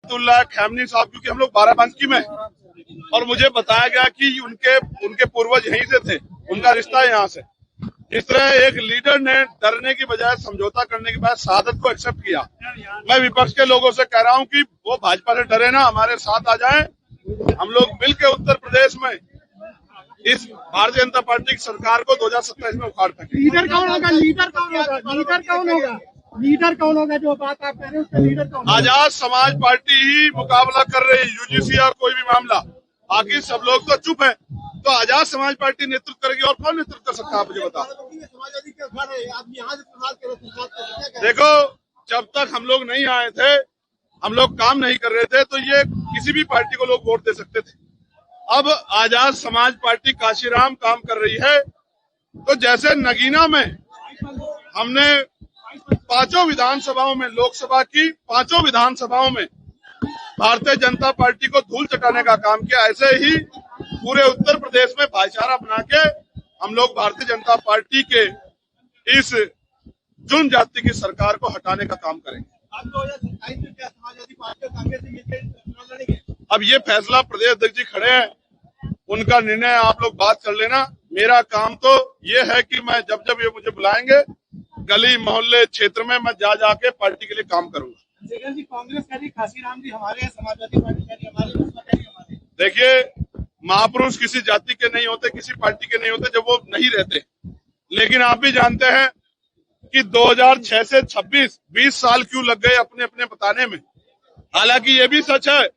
अब्दुल्ला खैमनी साहब, क्योंकि हम लोग बाराबंकी में और मुझे बताया गया कि उनके पूर्वज यहीं से थे, उनका रिश्ता है यहाँ से। इस तरह एक लीडर ने डरने की बजाय समझौता करने के बाद शहादत को एक्सेप्ट किया। मैं विपक्ष के लोगों से कह रहा हूं कि वो भाजपा से डरे ना, हमारे साथ आ जाएं। हम लोग मिलकर उत्तर प्रदेश में इस भारतीय जनता पार्टी की सरकार को 2027 में उखाड़ फेंकेंगे। लीडर कौन होगा? लीडर कौन होगा? लीडर कौन होगा? लीडर कौन होगा? जो बात आप कह रहे हैं उसका लीडर कौन होगा? आजाद समाज पार्टी ही मुकाबला कर रही है यूजीसी और कोई भी मामला, बाकी सब लोग तो चुप है। तो आजाद समाज पार्टी नेतृत्व करेगी और कौन नेतृत्व कर सकता है, आप मुझे बताओ। देखो, जब तक हम लोग नहीं आए थे, हम लोग काम नहीं कर रहे थे, तो ये किसी भी पार्टी को लोग वोट दे सकते थे। अब आजाद समाज पार्टी काशीराम काम कर रही है, तो जैसे नगीना में हमने 5 विधानसभाओं में, लोकसभा की 5 विधानसभाओं में भारतीय जनता पार्टी को धूल चटाने का काम किया, ऐसे ही पूरे उत्तर प्रदेश में भाईचारा बना के हम लोग भारतीय जनता पार्टी के इस जुन जाति की सरकार को हटाने का काम करेंगे। अब ये फैसला प्रदेश अध्यक्ष जी खड़े हैं, उनका निर्णय आप लोग बात कर लेना। मेरा काम तो ये है कि मैं जब जब ये मुझे बुलाएंगे गली मोहल्ले क्षेत्र में मैं जा जाके पार्टी के लिए काम करूंगा। कांग्रेस कह रही काशीराम जी हमारे हैं, समाजवादी पार्टी कह रही हमारे। देखिए, महापुरुष किसी जाति के नहीं होते, किसी पार्टी के नहीं होते जब वो नहीं रहते। लेकिन आप भी जानते हैं कि 2006 से 26 20 साल क्यों लग गए अपने अपने बताने में। हालांकि ये भी सच है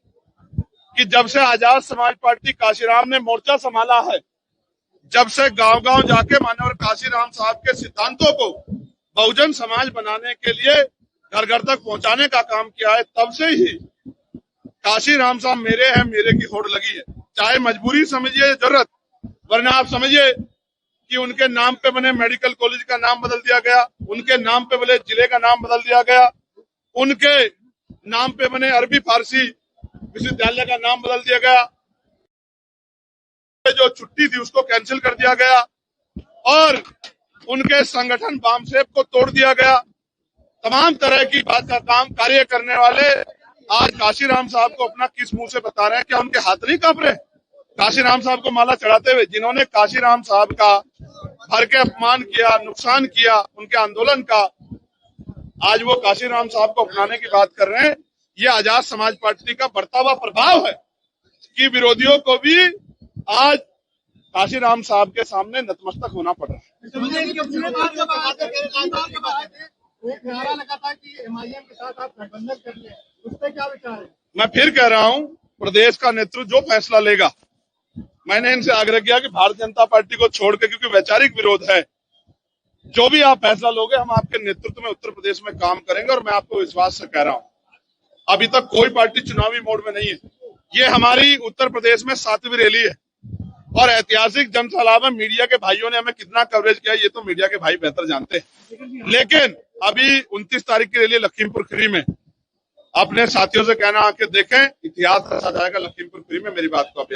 कि जब से आजाद समाज पार्टी काशीराम ने मोर्चा संभाला है, जब से गांव-गांव जाके माननीय काशीराम साहब के सिद्धांतों को बहुजन समाज बनाने के लिए घर घर तक पहुंचाने का काम किया है, तब से ही काशीराम साहब मेरे हैं, मेरे की होड़ लगी है। चाहे मजबूरी समझिए, जरूरत, वरना आप समझिए कि उनके नाम पे बने मेडिकल कॉलेज का नाम बदल दिया गया, उनके नाम पे बने जिले का नाम बदल दिया गया, उनके नाम पे बने अरबी फारसी विश्वविद्यालय का नाम बदल दिया गया, जो छुट्टी थी उसको कैंसिल कर दिया गया और उनके संगठन बामसेब को तोड़ दिया गया। तमाम तरह की बात का काम कार्य करने वाले आज काशीराम साहब को अपना किस मुंह से बता रहे हैं? क्या उनके हाथ नहीं कांप रहे? काशीराम साहब को माला चढ़ाते हुए जिन्होंने काशीराम साहब का भर के अपमान किया, नुकसान किया उनके आंदोलन का, आज वो काशीराम साहब को अपनाने की बात कर रहे हैं। ये आजाद समाज पार्टी का बढ़ता हुआ प्रभाव है कि विरोधियों को भी आज काशीराम साहब के सामने नतमस्तक होना पड़ रहा है। एक नारा लगा था कि एमआईएम के साथ आप गठबंधन कर लें, उस पर क्या विचार है? मैं फिर कह रहा हूं, प्रदेश का नेतृत्व जो फैसला लेगा, मैंने इनसे आग्रह किया कि भारतीय जनता पार्टी को छोड़ के, क्योंकि वैचारिक विरोध है, जो भी आप फैसला लोगे हम आपके नेतृत्व में उत्तर प्रदेश में काम करेंगे। और मैं आपको विश्वास से कह रहा हूं, अभी तक कोई पार्टी चुनावी मोड में नहीं है। ये हमारी उत्तर प्रदेश में 7वीं रैली है और ऐतिहासिक जनसभा में मीडिया के भाइयों ने हमें कितना कवरेज किया ये तो मीडिया के भाई बेहतर जानते हैं। लेकिन अभी 29 तारीख की रैली लखीमपुर खीरी में, अपने साथियों से कहना आके देखें, इतिहास रचा जाएगा लखीमपुर खीरी में। मेरी बात को आप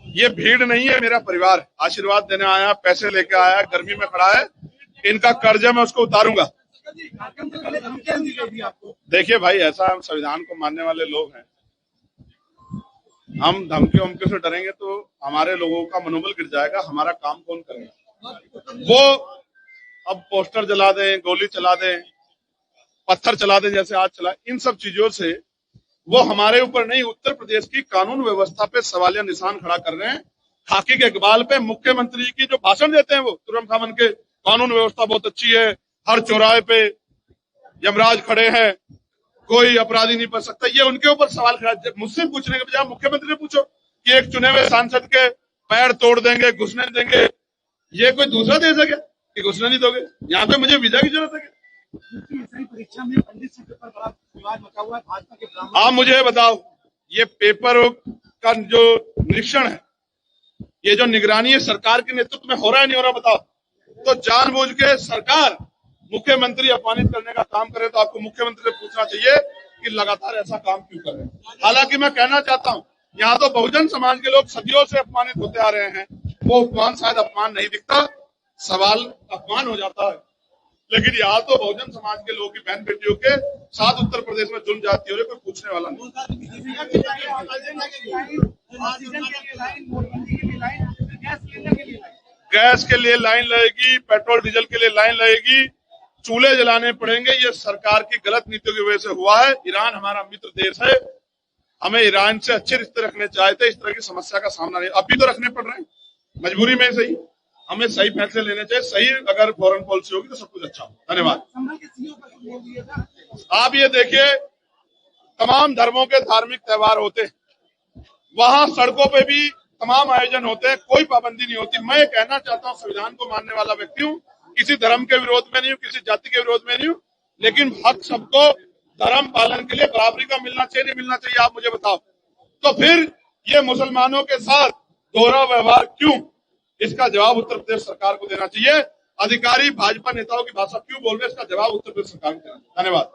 ये भीड़ नहीं है, मेरा परिवार आशीर्वाद देने आया, पैसे लेके आया, गर्मी में खड़ा है, इनका कर्ज है मैं उसको उतारूंगा। देखिए भाई, ऐसा हम संविधान को मानने वाले लोग हैं, हम धमकी से डरेंगे तो हमारे लोगों का मनोबल गिर जाएगा, हमारा काम कौन करेगा? वो अब पोस्टर जला दें, गोली चला दें, पत्थर चला दें जैसे आज चला, इन सब चीजों से वो हमारे ऊपर नहीं, उत्तर प्रदेश की कानून व्यवस्था पे सवालिया निशान खड़ा कर रहे हैं। खाकी के इकबाल पे मुख्यमंत्री की जो भाषण देते हैं वो तुरंत खामन के, कानून व्यवस्था बहुत अच्छी है, हर चौराहे पे यमराज खड़े हैं, कोई अपराधी नहीं बच सकता, ये उनके ऊपर सवाल खड़ा। मुझसे पूछने के बजाय मुख्यमंत्री ने पूछो कि एक चुने हुए सांसद के पैर तोड़ देंगे, घुसने देंगे, ये कोई दूसरा देश है क्या कि घुसने नहीं दोगे? यहाँ पे मुझे वीजा की जरूरत है क्या? परीक्षा में पंडित से पेपर बड़ा विवाद मचा हुआ है, भाजपा के आप मुझे बताओ, ये पेपर का जो निरीक्षण है, ये जो निगरानी है सरकार के नेतृत्व में हो रहा है नहीं हो रहा बताओ? तो जानबूझ के सरकार मुख्यमंत्री अपमानित करने का काम करे, तो आपको मुख्यमंत्री से पूछना चाहिए कि लगातार ऐसा काम क्यों कर रहे हैं। हालांकि मैं कहना चाहता हूं, यहाँ तो बहुजन समाज के लोग सदियों से अपमानित होते आ रहे हैं, वो अपमान शायद अपमान नहीं दिखता, सवाल अपमान हो जाता है। लेकिन यहाँ तो बहुजन समाज के लोगों की बहन बेटियों के साथ उत्तर प्रदेश में जुल्म जाती हो रही, कोई पूछने वाला नहीं। गैस के लिए लाइन लगेगी, पेट्रोल डीजल के लिए लाइन लगेगी, चूल्हे जलाने पड़ेंगे। ये सरकार की गलत नीतियों की वजह से हुआ है। ईरान हमारा मित्र देश है, हमें ईरान से अच्छे रिश्ते रखने चाहिए थे। इस तरह की समस्या का सामना नहीं, अभी तो रखने पड़ रहे हैं, मजबूरी में सही। हमें सही फैसले लेने चाहिए। सही अगर फॉरेन पॉलिसी होगी तो सब कुछ अच्छा होगा। धन्यवाद। आप ये देखिए, तमाम धर्मों के धार्मिक त्योहार होते हैं, वहां सड़कों पे भी तमाम आयोजन होते हैं, कोई पाबंदी नहीं होती। मैं कहना चाहता हूं, संविधान को मानने वाला व्यक्ति हूं, किसी धर्म के विरोध में नहीं हूं, किसी जाति के विरोध में नहीं हूं, लेकिन हक सबको धर्म पालन के लिए बराबरी का मिलना चाहिए, नहीं मिलना चाहिए, आप मुझे बताओ। तो फिर ये मुसलमानों के साथ दोहरा व्यवहार क्यों? इसका जवाब उत्तर प्रदेश सरकार को देना चाहिए। अधिकारी भाजपा नेताओं की भाषा क्यों बोल रहे हैं, इसका जवाब उत्तर प्रदेश सरकार को देना चाहिए। धन्यवाद।